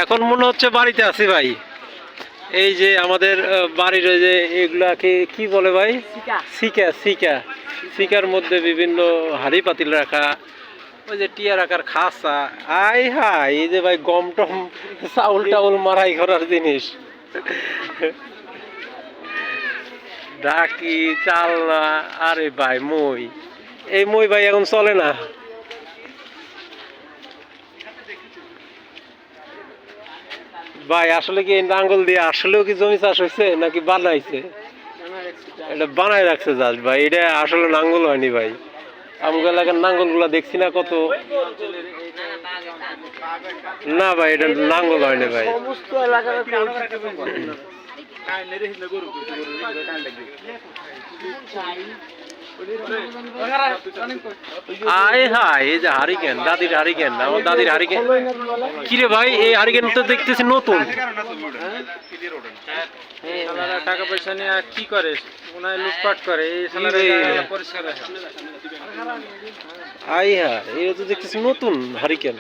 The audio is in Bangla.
এখন মনে হচ্ছে বাড়িতে আছি ভাই। এই যে আমাদের বাড়ির ওই যে এগুলাকে কি বলে ভাই? Seeker seeker. সিকার মধ্যে বিভিন্ন হাঁড়ি পাতিল রাখা, ওই যে টিয়া রাখার খাঁচা। আই হাই, এই যে ভাই গম টম চাউল টাউল মারাই করার জিনিস, ঢাকি চালনা। আরে ভাই মই, এই মই ভাই এখন চলে না ভাই। আসলে কি এই নাঙ্গল দিয়ে আসলেও কি জমি চাষ হয়েছে নাকি বানাইছে? এটা বানাই রাখছে জাস্ট ভাই, এটা আসলে নাঙ্গল হয়নি ভাই। আমগো এলাকার নাঙ্গল গুলা দেখছি না কত। না ভাই, এটা নাঙ্গল হয়নি ভাই। আয় হায়, এই যে হারিকেন, দাদির হারিকেন, আমার দাদির হারিকেন। কিরে ভাই, এই হারিকেন তো দেখতেছি নতুন। টাকা পয়সা নিয়ে কি করে, ওনায় লুটপাট করে এই পরিষ্কার রাখে। আয় হায়, এটা তো দেখতেছি নতুন হারিকেন।